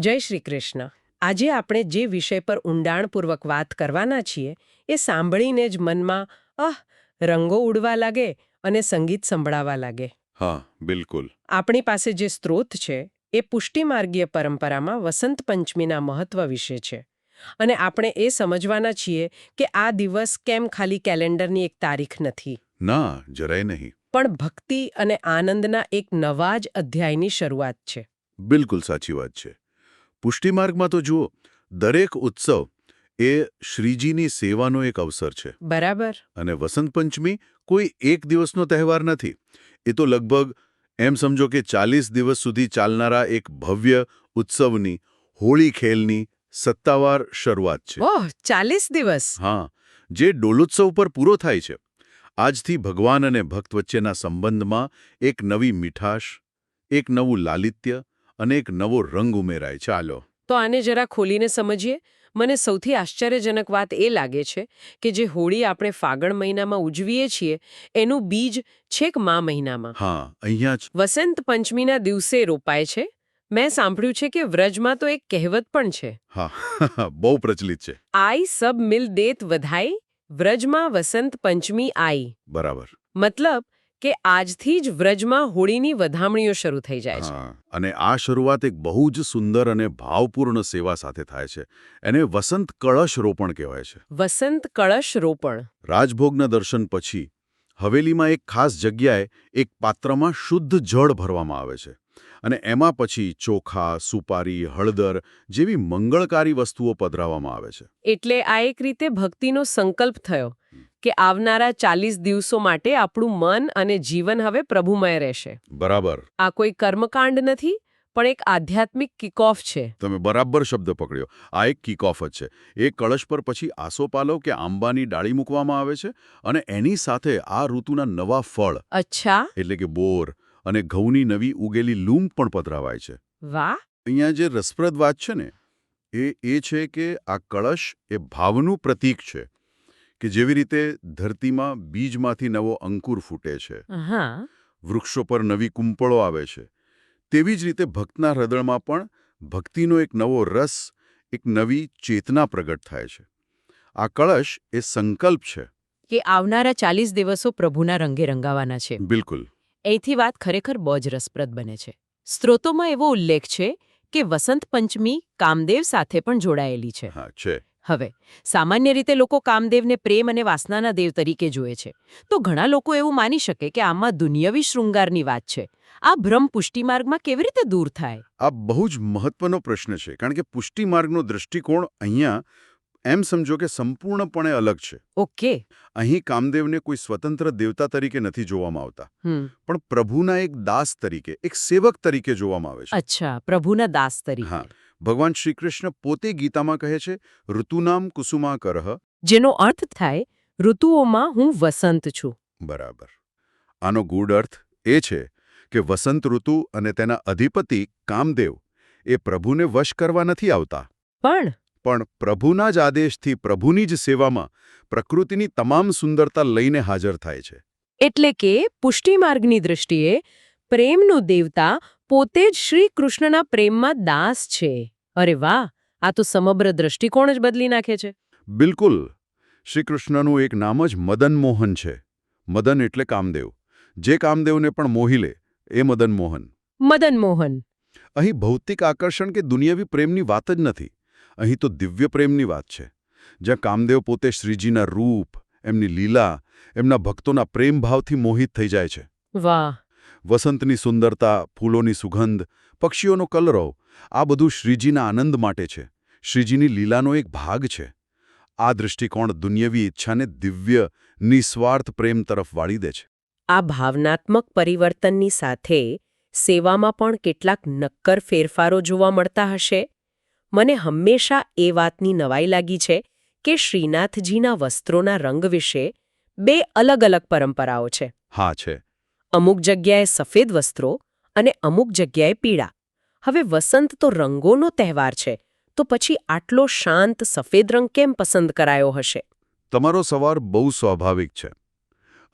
જય શ્રી કૃષ્ણ. આજે આપણે જે વિષય પર ઊંડાણપૂર્વક વાત કરવાના છીએ એ સાંભળીને જ મનમાં રંગો ઉડવા લાગે અને સંગીત સંભળાવા લાગે. હા, બિલકુલ. આપણી પાસે જે સ્ત્રોત છે એ પુષ્ટિમાર્ગીય પરંપરામાં વસંત પંચમીના મહત્વ વિશે છે. અને આપણે એ સમજવાના છીએ કે આ દિવસ કેમ ખાલી કેલેન્ડરની એક તારીખ નથી, ના, જરાય નહીં. પણ ભક્તિ અને આનંદના એક નવા જ અધ્યાયની શરૂઆત છે. બિલકુલ સાચી વાત છે. પુષ્ટિમાર્ગમાં તો જુઓ, દરેક ઉત્સવ એ શ્રીજીની સેવાનો એક અવસર છે. બરાબર. અને વસંત પંચમી કોઈ એક દિવસનો તહેવાર નથી. એ તો લગભગ એમ સમજો કે 40 દિવસ સુધી ચાલનારા એક ભવ્ય ઉત્સવની, હોળી ખેલની સત્તાવાર શરૂઆત છે. ઓહ, 40 દિવસ! હા, જે ડોલોત્સવ પર પૂરો થાય છે. આજથી ભગવાન અને ભક્ત વચ્ચેના સંબંધમાં એક નવી મીઠાશ, એક નવું લાલિત્ય અને એક નવો રંગ ઉમેરાય. ચાલો તો આને જરા ખોલીને સમજીએ. મને સૌથી આશ્ચર્યજનક વાત એ લાગે છે કે જે હોળી આપણે ફાગણ મહિનામાં ઉજવીએ છીએ એનું બીજ છેક મા મહિનામાં, હા, અહીંયા જ. વસંત પંચમીના દિવસે રોપાય છે. મેં સાંભળ્યું છે કે વ્રજમાં તો એક કહેવત પણ છે, હા બહુ પ્રચલિત છે. આઈ સબ મિલ દેત વધાઈ, વ્રજમાં વસંત પંચમી આઈ. બરાબર. મતલબ કે આજથી જ વ્રજમાં હોળીની વધામણીઓ શરૂ થઈ જાય છે. હા, અને આ શરૂઆત એક બહુ જ સુંદર અને ભાવપૂર્ણ સેવા સાથે થાય છે. એને વસંત કળશ રોપણ કહેવાય છે. વસંત કળશ રોપણ. રાજભોગના દર્શન પછી હવેલીમાં એક ખાસ જગ્યાએ એક પાત્રમાં શુદ્ધ જળ ભરવામાં આવે છે. અને એમાં પછી ચોખા, સુપારી, હળદર જેવી મંગળકારી વસ્તુઓ પધરાવવામાં આવે છે. એટલે આ એક રીતે ભક્તિનો સંકલ્પ થયો કે આવનારા 40 દિવસો માટે આપણું મન અને જીવન હવે પ્રભુમય રહેશે. બરાબર. આ કોઈ કર્મકાંડ નથી, પણ એક આધ્યાત્મિક કિકઓફ છે. તમે બરાબર શબ્દ પકડ્યો. આ એક કિકઓફ જ છે. એ કળશ પર પછી આસોપાલવ કે આંબાની ડાળી મૂકવામાં આવે છે અને એની સાથે આ ઋતુના નવા ફળ, અચ્છા. એટલે કે બોર અને ઘઉંની નવી ઉગેલી લૂમ પણ પધરાવાય છે. વાહ. અહીંયા જે રસપ્રદ વાત છે ને એ છે કે આ કળશ એ ભાવનું પ્રતીક છે કે જેવી રીતે ધરતીમાં બીજમાંથી નવો અંકુર ફૂટે છે, હા. વૃક્ષો પર નવી કુંપળો આવે છે, તેવી જ રીતે ભક્તના હૃદયમાં પણ ભક્તિનો એક નવો રસ, એક નવી ચેતના પ્રગટ થાય છે. આ કળશ એ સંકલ્પ છે. કે આવનારા 40 દિવસો પ્રભુના રંગે રંગાવાના છે. બિલકુલ. અહીંથી વાત ખરેખર બહુ જ રસપ્રદ બને છે. સ્ત્રોતોમાં એવો ઉલ્લેખ છે કે વસંત પંચમી કામદેવ સાથે પણ જોડાયેલી છે. હા, છે. હવે સામાન્ય રીતે લોકો કામદેવને પ્રેમ અને વાસનાના દેવ તરીકે જુએ છે. તો ઘણા લોકો એવું માની શકે કે આમાં દુનિયાવી શૃંગારની વાત છે. આ ભ્રમ પુષ્ટિમાર્ગમાં કેવી રીતે દૂર થાય? આ બહુ જ મહત્વનો પ્રશ્ન છે, કારણ કે પુષ્ટિમાર્ગનો દૃષ્ટિકોણ અહીંયા એમ સમજો કે સંપૂર્ણપણે અલગ છે. ઓકે. અહીં કામદેવને કોઈ સ્વતંત્ર દેવતા તરીકે નથી જોવામાં આવતા, પણ પ્રભુના એક દાસ તરીકે, એક સેવક તરીકે જોવામાં આવે છે. અચ્છા, પ્રભુના દાસ તરીકે. હા, ભગવાન શ્રી કૃષ્ણ પોતે ગીતામાં કહે છે, ઋતુનામ કુસુમાકરઃ. જેનો અર્થ થાય ઋતુઓમાં હું વસંત છું. બરાબર. આનો ગૂઢ અર્થ એ છે કે વસંત ઋતુ અને તેના અધિપતિ કામદેવ એ પ્રભુને વશ કરવા નથી આવતા, પણ પ્રભુના જ આદેશથી પ્રભુની જ સેવામાં પ્રકૃતિની તમામ સુંદરતા લઈને હાજર થાય છે. એટલે કે પુષ્ટિમાર્ગની દૃષ્ટિએ પ્રેમનું દેવતા પોતે જ શ્રી કૃષ્ણના પ્રેમમાં દાસ છે. અરે વાહ, આ તો સમગ્ર દૃષ્ટિકોણ જ બદલી નાખે છે. બિલકુલ. શ્રી કૃષ્ણનું એક નામ જ મદન મોહન છે. મદન એટલે કામદેવ. જે કામદેવને પણ મોહી લે એ મદન મોહન. મદન મોહન. અહીં ભૌતિક આકર્ષણ કે દુનિયાવી પ્રેમની વાત જ નથી. અહીં તો દિવ્ય પ્રેમની વાત છે, જ્યાં કામદેવ પોતે શ્રીજીના રૂપ, એમની લીલા, એમના ભક્તોના પ્રેમભાવથી મોહિત થઈ જાય છે. વાહ. વસંતની સુંદરતા, ફૂલોની સુગંધ, પક્ષીઓનો કલરવ, આ બધું શ્રીજીના આનંદ માટે છે, શ્રીજીની લીલાનો એક ભાગ છે. આ દૃષ્ટિકોણ દુનિયાવી ઈચ્છાને દિવ્ય, નિસ્વાર્થ પ્રેમ તરફ વાળી દે છે. આ ભાવનાત્મક પરિવર્તનની સાથે સેવામાં પણ કેટલાક નક્કર ફેરફારો જોવા મળતા હશે. મને હંમેશા એ વાતની નવાઈ લાગી છે કે શ્રીનાથજીના વસ્ત્રોના રંગ વિશે બે અલગ અલગ પરંપરાઓ છે. હા, છે. અમુક જગ્યાએ સફેદ વસ્ત્રો અને અમુક જગ્યાએ પીળા. હવે વસંત તો રંગોનો તહેવાર છે, તો પછી આટલો શાંત સફેદ રંગ કેમ પસંદ કરાયો હશે? તમારો સવાલ બહુ સ્વાભાવિક છે,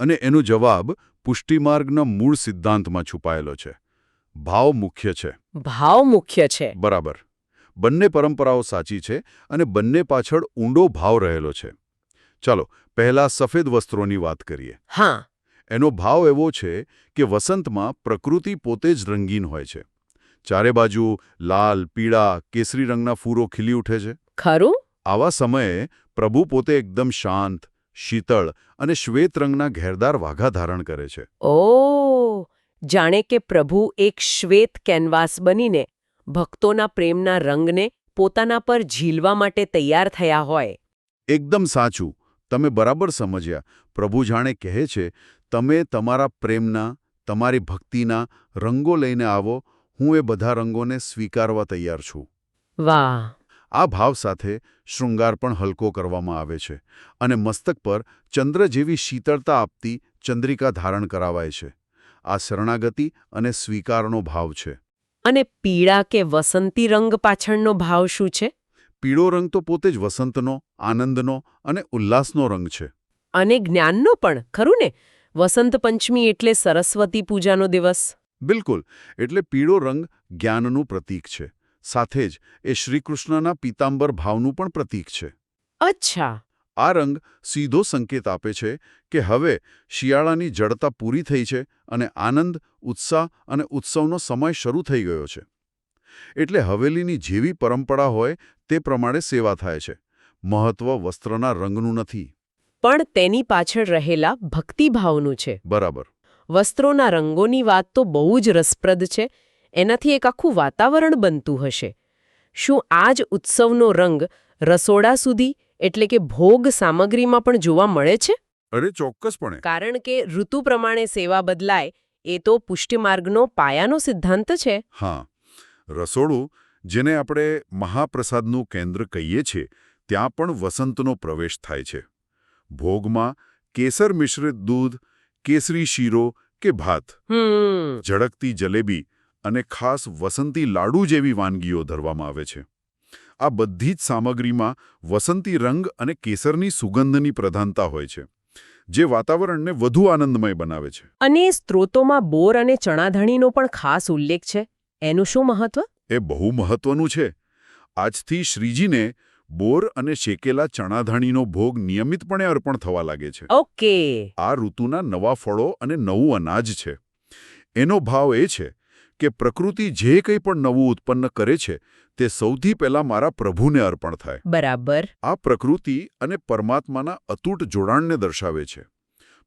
અને એનો જવાબ પુષ્ટિમાર્ગના મૂળ સિદ્ધાંતમાં છુપાયેલો છે. ભાવ મુખ્ય છે. ભાવ મુખ્ય છે. બરાબર. બંને પરંપરાઓ સાચી છે અને બંને પાછળ ઊંડો ભાવ રહેલો છે. ચાલો પહેલા સફેદ વસ્ત્રોની વાત કરીએ. હા. એનો ભાવ એવો છે કે વસંતમાં પ્રકૃતિ પોતે જ રંગીન હોય છે. ચારે બાજુ લાલ, પીળા, કેસરી રંગના ફૂરો ખીલી ઉઠે છે. ખરું? આવા સમયે પ્રભુ પોતે એકદમ શાંત, શીતળ અને શ્વેત રંગના ઘેરદાર વાઘા ધારણ કરે છે. ઓ, જાણે કે પ્રભુ એક શ્વેત કેનવાસ બનીને ભક્તોના પ્રેમના રંગને પોતાના પર ઝીલવા માટે તૈયાર થયા હોય. એકદમ સાચું. તમે બરાબર સમજ્યા. પ્રભુ જાણે કહે છે, તમે તમારા પ્રેમના, તમારી ભક્તિના રંગો લઈને આવો, હું એ બધા રંગોને સ્વીકારવા તૈયાર છું. વાહ! આ ભાવ સાથે શૃંગાર પણ હલકો કરવામાં આવે છે અને મસ્તક પર ચંદ્ર જેવી શીતળતા આપતી ચંદ્રિકા ધારણ કરાવાય છે. આ શરણાગતિ અને સ્વીકારનો ભાવ છે. અને પીળા કે વસંતી રંગ પાછળનો ભાવ શું છે? પીળો રંગ તો પોતે જ વસંતનો, આનંદનો અને ઉલ્લાસનો રંગ છે. અને જ્ઞાનનો પણ, ખરું ને? વસંત પંચમી એટલે સરસ્વતી પૂજાનો દિવસ. બિલકુલ. એટલે પીળો રંગ જ્ઞાનનું પ્રતીક છે. સાથે જ એ શ્રીકૃષ્ણના પીતાંબર ભાવનું પણ પ્રતીક છે. અચ્છા. આ રંગ સીધો સંકેત આપે છે કે હવે શિયાળાની જડતા પૂરી થઈ છે અને આનંદ, ઉત્સાહ અને ઉત્સવનો સમય શરૂ થઈ ગયો છે. એટલે હવેલીની જેવી પરંપરા હોય તે પ્રમાણે સેવા થાય છે. મહત્વ વસ્ત્રના રંગનું નથી. પણ તેની પાછળ રહેલા ભક્તિભાવનું છે. બરાબર. વસ્ત્રોના રંગોની વાત તો બહુ જ રસપ્રદ છે. એનાથી એક આખું વાતાવરણ બનતું હશે. શું આ જ ઉત્સવનો રંગ રસોડા સુધી એટલે કે ભોગ સામગ્રીમાં પણ જોવા મળે છે? અરે ચોક્કસપણે. કારણ કે ઋતુ પ્રમાણે સેવા બદલાય એ તો પુષ્ટિમાર્ગનો પાયાનો સિદ્ધાંત છે. હા. રસોડું, જેને આપણે મહાપ્રસાદનું કેન્દ્ર કહીએ છીએ, ત્યાં પણ વસંતનો પ્રવેશ થાય છે. ભોગમાં કેસર મિશ્રિત દૂધ, કેસરી શીરો કે ભાત, ઝળકતી જલેબી અને ખાસ વસંતી લાડુ જેવી વાનગીઓ ધરવામાં આવે છે. આ બધી જ સામગ્રીમાં વસંતી રંગ અને કેસરની સુગંધની પ્રધાનતા હોય છે, જે વાતાવરણને વધુ આનંદમય બનાવે છે. અને સ્ત્રોતોમાં બોર અને ચણાધાણીનો પણ ખાસ ઉલ્લેખ છે. એનું શું મહત્વ? એ બહુ મહત્વનું છે. આજથી શ્રીજીને બોર અને શેકેલા ચણાધાણીનો ભોગ નિયમિતપણે અર્પણ થવા લાગે છે. ઓકે. આ ઋતુના નવા ફળો અને નવું અનાજ છે. એનો ભાવ એ છે કે પ્રકૃતિ જે કંઈ પણ નવું ઉત્પન્ન કરે છે તે સૌથી પહેલા મારા પ્રભુને અર્પણ થાય. બરાબર. આ પ્રકૃતિ અને પરમાત્માના અતૂટ જોડાણને દર્શાવે છે.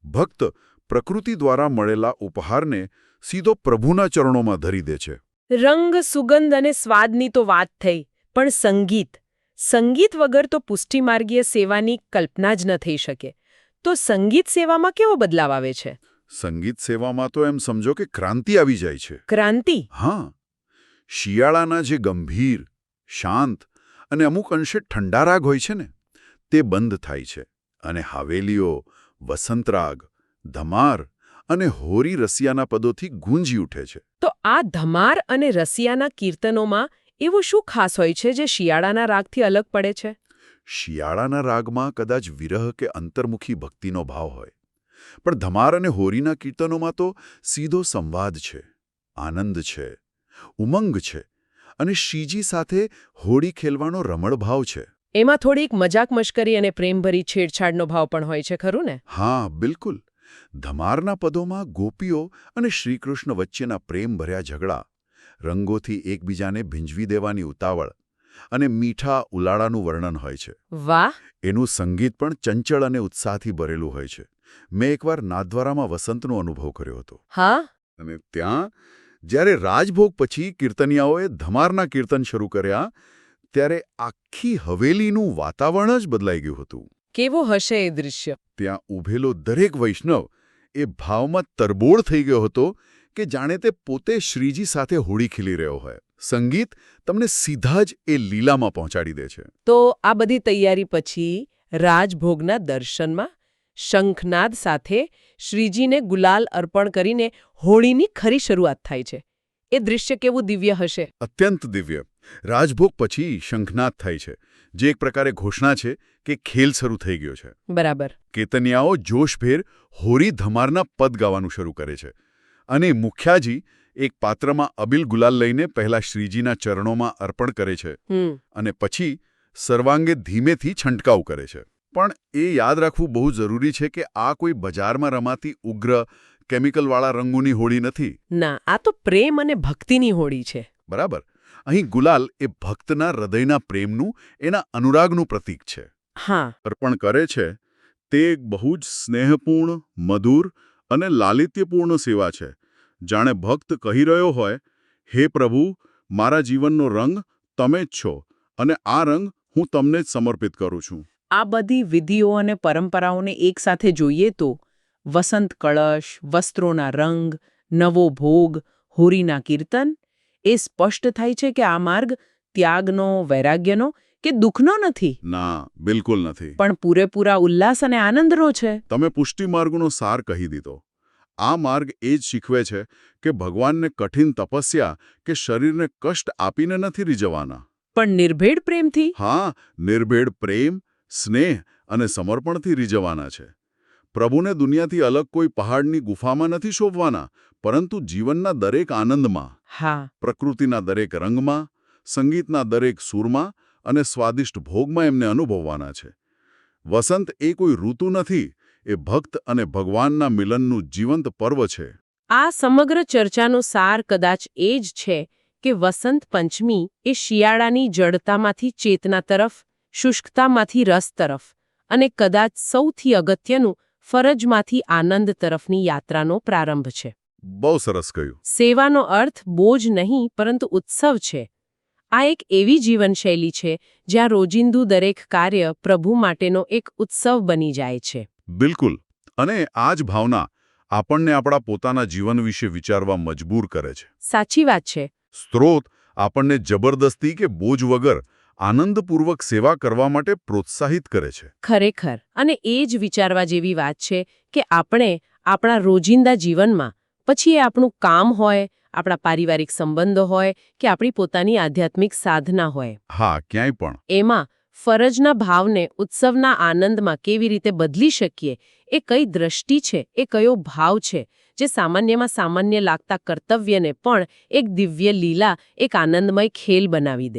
ભક્ત પ્રકૃતિ દ્વારા મળેલા ઉપહારને સીધો પ્રભુના ચરણોમાં ધરી દે છે. રંગ, સુગંધ અને સ્વાદની તો વાત થઈ, પણ સંગીત. સંગીત વગર તો પુષ્ટિમાર્ગીય સેવાની કલ્પના જ ન થઈ શકે. તો સંગીત સેવામાં કેવો બદલાવ આવે છે? સંગીત સેવામાં તો એમ સમજો કે ક્રાંતિ આવી જાય છે. ક્રાંતિ? હા. શિયાળાના જે ગંભીર, શાંત અને અમુક અંશે ઠંડા રાગ હોય છે ને, તે બંધ થાય છે અને હવેલીઓ વસંતરાગ, ધમાર અને હોરી રસિયાના પદોથી ગુંજી ઉઠે છે. તો આ ધમાર અને રસિયાના કીર્તનોમાં એવું શું ખાસ હોય છે જે શિયાળાના રાગથી અલગ પડે છે? શિયાળાના રાગમાં કદાચ વિરહ કે અંતર્મુખી ભક્તિનો ભાવ હોય, પણ ધમાર અને હોરીના કીર્તનોમાં તો સીધો સંવાદ છે, આનંદ છે, ઉમંગ છે અને શ્રીજી સાથે હોળી ખેલવાનો રમણભાવ છે. એમાં થોડીક મજાક મશ્કરી અને પ્રેમભરી છેડછાડનો ભાવ પણ હોય છે, ખરું ને? હા, બિલકુલ. ધમારના પદોમાં ગોપીઓ અને શ્રીકૃષ્ણ વચ્ચેના પ્રેમભર્યા ઝઘડા, રંગોથી એકબીજાને ભીંજવી દેવાની ઉતાવળ અને મીઠા ઉલાળાનું વર્ણન હોય છે. વાહ! એનું સંગીત પણ ચંચળ અને ઉત્સાહથી ભરેલું હોય છે. મેં એકવાર નાથદ્વારામાં વસંતનો અનુભવ કર્યો હતો. હા? અને ત્યાં જ્યારે રાજભોગ પછી કીર્તનિયાઓએ ધમારના કીર્તન શરૂ કર્યા, ત્યારે આખી હવેલીનું વાતાવરણ જ બદલાઈ ગયું હતું. કેવો હશે એ દૃશ્ય? ત્યાં ઊભેલો દરેક વૈષ્ણવ એ ભાવમાં તરબોળ થઈ ગયો હતો કે જાણે તે પોતે શ્રીજી સાથે હોળી ખીલી રહ્યો હોય. સંગીત તમને સીધા જ એ લીલામાં પહોંચાડી દે છે. તો આ બધી તૈયારી પછી રાજભોગના દર્શનમાં શંખનાદ સાથે શ્રીજીને ગુલાલ અર્પણ કરીને હોળીની ખરી શરૂઆત થાય છે. એ દૃશ્ય કેવું દિવ્ય હશે! અત્યંત દિવ્ય. રાજભોગ પછી શંખનાદ થાય છે, જે એક પ્રકારે ઘોષણા છે કે ખેલ શરૂ થઈ ગયો છે. બરાબર. કીર્તનિયાઓ જોશભેર હોરી ધમારના પદ ગાવાનું શરૂ કરે છે અને મુખ્યાજી એક પાત્રમાં અબીલ ગુલાલ લઈને પહેલા શ્રીજીના ચરણોમાં અર્પણ કરે છે અને પછી સર્વાંગે ધીમેથી છંટકાવ કરે છે. પણ એ યાદ રાખવું બહુ જરૂરી છે કે આ કોઈ બજારમાં રમાતી ઉગ્ર કેમિકલવાળા રંગોની હોળી નથી. ના, આ તો પ્રેમ અને ભક્તિની હોળી છે. બરાબર. અહીં ગુલાલ એ ભક્તના હૃદયના પ્રેમનું, એના અનુરાગનું પ્રતીક છે. હા. અર્પણ કરે છે તે એક બહુ જ સ્નેહપૂર્ણ, મધુર અને લાલિત્યપૂર્ણ સેવા છે. જાણે ભક્ત કહી રહ્યો હોય, હે પ્રભુ, મારા જીવનનો રંગ તમે જ છો અને આ રંગ હું તમને જ સમર્પિત કરું છું. આ બધી વિધિઓ અને પરંપરાઓને એકસાથે જોઈએ તો વસંત કળશ, વસ્ત્રોના રંગ, નવો ભોગ, હોરીના કીર્તન, એ સ્પષ્ટ થાય છે કે આ માર્ગ ત્યાગનો, વૈરાગ્યનો કે દુઃખનો નથી. ના, બિલકુલ નથી. પણ પૂરેપૂરા ઉલ્લાસ અને આનંદનો છે. તમે પુષ્ટિ માર્ગનો સાર કહી દીધો. આ માર્ગ એ જ શીખવે છે કે ભગવાનને કઠિન તપસ્યા કે શરીરને કષ્ટ આપીને નથી રીઝવવાના. પણ નિર્ભેળ પ્રેમથી. હા, નિર્ભેળ પ્રેમ, સ્નેહ અને સમર્પણથી રીઝવવાના છે. પ્રભુને દુનિયાથી અલગ કોઈ પહાડની ગુફામાં નથી શોભવાના, પરંતુ જીવનના દરેક આનંદમાં, હા, પ્રકૃતિના દરેક રંગમાં, સંગીતના દરેક સૂરમાં અને સ્વાદિષ્ટ ભોગમાં એમને અનુભવવાના છે. વસંત એ કોઈ ઋતુ નથી, એ ભક્ત અને ભગવાનના મિલનનું જીવંત પર્વ છે. આ સમગ્ર ચર્ચાનો સાર કદાચ એ જ છે કે વસંત પંચમી એ શિયાળાની જડતામાંથી ચેતના તરફ, શુષ્કતામાંથી રસ તરફ અને કદાચ સૌથી અગત્યનું ફરજમાંથી આનંદ તરફની યાત્રાનો પ્રારંભ છે. બહુ સરસ કહ્યું. સેવાનો અર્થ બોજ નહીં પરંતુ ઉત્સવ છે. આ એક એવી જીવનશૈલી છે જ્યાં રોજિંદુ દરેક કાર્ય પ્રભુ માટેનો એક ઉત્સવ બની જાય છે. બિલકુલ. અને આ જ ભાવના આપણને આપણા પોતાના જીવન વિશે વિચારવા મજબૂર કરે છે. સાચી વાત છે. સ્ત્રોત આપણને જબરદસ્તી કે બોજ વગર આનંદપૂર્વક સેવા કરવા માટે પ્રોત્સાહિત કરે છે. ખરેખર. અને એ જ વિચારવા જેવી વાત છે કે આપણે આપણા રોજિંદા જીવનમાં, પછી એ આપણું કામ હોય, આપણા પારિવારિક સંબંધો હોય કે આપણી પોતાની આધ્યાત્મિક સાધના હોય, હા, ક્યાંય પણ એમાં ફરજના ભાવને ઉત્સવના આનંદમાં કેવી રીતે બદલી શકીએ, એ કઈ દ્રષ્ટિ છે, એ કયો ભાવ છે જે સામાન્યમાં સામાન્ય લાગતા કર્તવ્યને પણ એક દિવ્ય લીલા, એક આનંદમય ખેલ બનાવી દે.